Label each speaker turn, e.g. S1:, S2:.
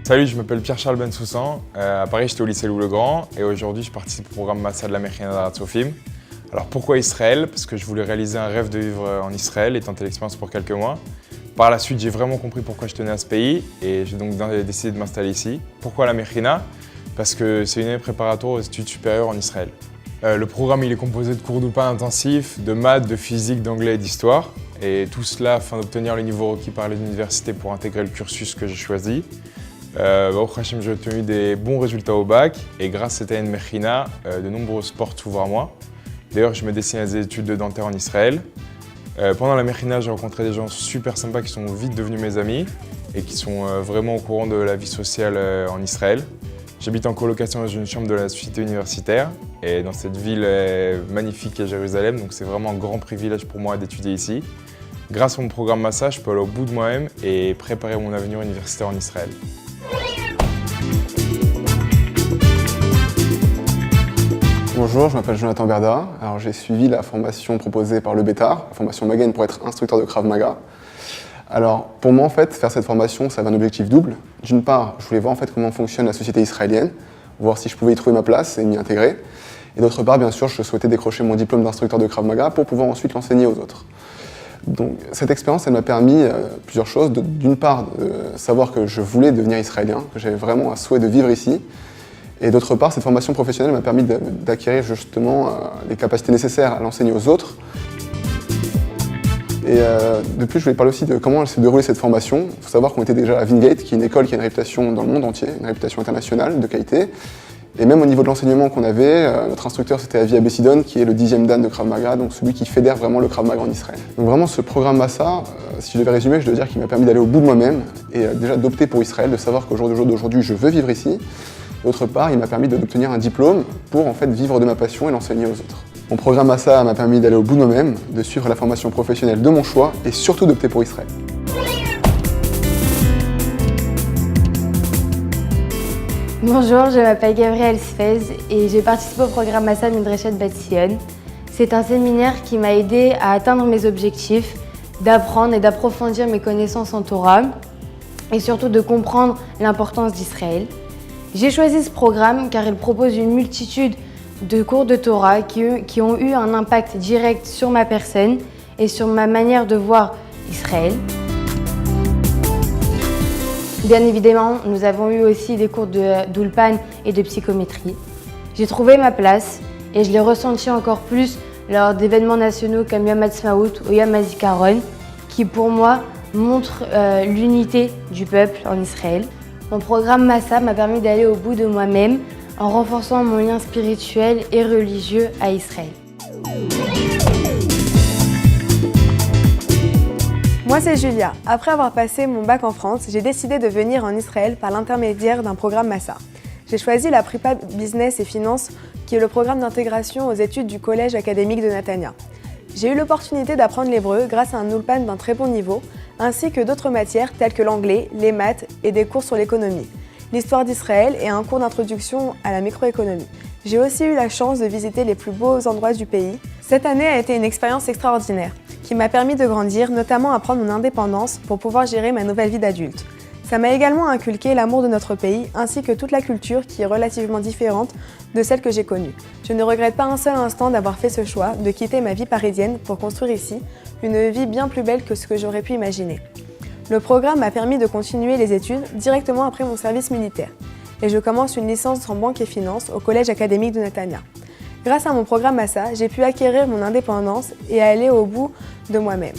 S1: Salut, je m'appelle Pierre-Charles Bensoussan. À Paris, j'étais au lycée Louis-le-Grand et aujourd'hui, je participe au programme Massa de la Mechina d'Arat Sofim. Alors pourquoi Israël? Parce que je voulais réaliser un rêve de vivre en Israël et tenter l'expérience pour quelques mois. Par la suite, j'ai vraiment compris pourquoi je tenais à ce pays et j'ai donc décidé de m'installer ici. Pourquoi la Mechina? Parce que c'est une année préparatoire aux études supérieures en Israël. Le programme il est composé de cours d'ulpan intensifs, de maths, de physique, d'anglais et d'histoire. Et tout cela afin d'obtenir le niveau requis par l'université pour intégrer le cursus que j'ai choisi. Au Hachem, j'ai obtenu des bons résultats au bac et grâce à cette année de Mechina, de nombreuses portes s'ouvrent à moi. D'ailleurs, je me destine à des études de dentaire en Israël. Pendant la Mechina, j'ai rencontré des gens super sympas qui sont vite devenus mes amis et qui sont vraiment au courant de la vie sociale en Israël. J'habite en colocation dans une chambre de la société universitaire et dans cette ville magnifique à Jérusalem, donc c'est vraiment un grand privilège pour moi d'étudier ici. Grâce à mon programme Massa, je peux aller au bout de moi-même et préparer mon avenir universitaire en Israël.
S2: Bonjour, je m'appelle Jonathan Berda. Alors, j'ai suivi la formation proposée par le Bétar, la formation Magen pour être instructeur de Krav Maga. Alors, pour moi, en fait, faire cette formation, ça avait un objectif double. D'une part, je voulais voir en fait comment fonctionne la société israélienne, voir si je pouvais y trouver ma place et m'y intégrer. Et d'autre part, bien sûr, je souhaitais décrocher mon diplôme d'instructeur de Krav Maga pour pouvoir ensuite l'enseigner aux autres. Donc, cette expérience, elle m'a permis plusieurs choses. D'une part, de savoir que je voulais devenir israélien, que j'avais vraiment un souhait de vivre ici. Et d'autre part, cette formation professionnelle m'a permis d'acquérir justement les capacités nécessaires à l'enseigner aux autres. Et de plus, je voulais parler aussi de comment s'est déroulée cette formation. Il faut savoir qu'on était déjà à Wingate, qui est une école qui a une réputation dans le monde entier, une réputation internationale de qualité. Et même au niveau de l'enseignement qu'on avait, notre instructeur c'était Avi Abessidon, qui est le 10e dan de Krav Maga, donc celui qui fédère vraiment le Krav Maga en Israël. Donc vraiment ce programme Massa, si je devais résumer, je dois dire qu'il m'a permis d'aller au bout de moi-même et déjà d'opter pour Israël, de savoir qu'au jour d'aujourd'hui je veux vivre ici. D'autre part, il m'a permis d'obtenir un diplôme pour en fait vivre de ma passion et l'enseigner aux autres. Mon programme Massa m'a permis d'aller au bout de moi-même, de suivre la formation professionnelle de mon choix et surtout d'opter pour Israël.
S3: Bonjour, je m'appelle Gabrielle Sfez et j'ai participé au programme Massa Midreshet Bat Sion. C'est un séminaire qui m'a aidé à atteindre mes objectifs, d'apprendre et d'approfondir mes connaissances en Torah et surtout de comprendre l'importance d'Israël. J'ai choisi ce programme car il propose une multitude de cours de Torah qui ont eu un impact direct sur ma personne et sur ma manière de voir Israël. Bien évidemment, nous avons eu aussi des cours d'ulpan et de psychométrie. J'ai trouvé ma place et je l'ai ressenti encore plus lors d'événements nationaux comme Yom Ha'atzmaut ou Yom HaZikaron qui pour moi montrent l'unité du peuple en Israël. Mon programme Massa m'a permis d'aller au bout de moi-même en renforçant mon lien spirituel et religieux à Israël.
S4: Moi c'est Julia. Après avoir passé mon bac en France, j'ai décidé de venir en Israël par l'intermédiaire d'un programme Massa. J'ai choisi la prépa Business et Finance qui est le programme d'intégration aux études du Collège académique de Netanya. J'ai eu l'opportunité d'apprendre l'hébreu grâce à un ulpan d'un très bon niveau, ainsi que d'autres matières telles que l'anglais, les maths et des cours sur l'économie, l'histoire d'Israël et un cours d'introduction à la microéconomie. J'ai aussi eu la chance de visiter les plus beaux endroits du pays. Cette année a été une expérience extraordinaire qui m'a permis de grandir, notamment à prendre mon indépendance pour pouvoir gérer ma nouvelle vie d'adulte. Ça m'a également inculqué l'amour de notre pays ainsi que toute la culture qui est relativement différente de celle que j'ai connue. Je ne regrette pas un seul instant d'avoir fait ce choix de quitter ma vie parisienne pour construire ici une vie bien plus belle que ce que j'aurais pu imaginer. Le programme m'a permis de continuer les études directement après mon service militaire et je commence une licence en banque et finance au Collège académique de Netanya. Grâce à mon programme Massa, j'ai pu acquérir mon indépendance et aller au bout de moi-même.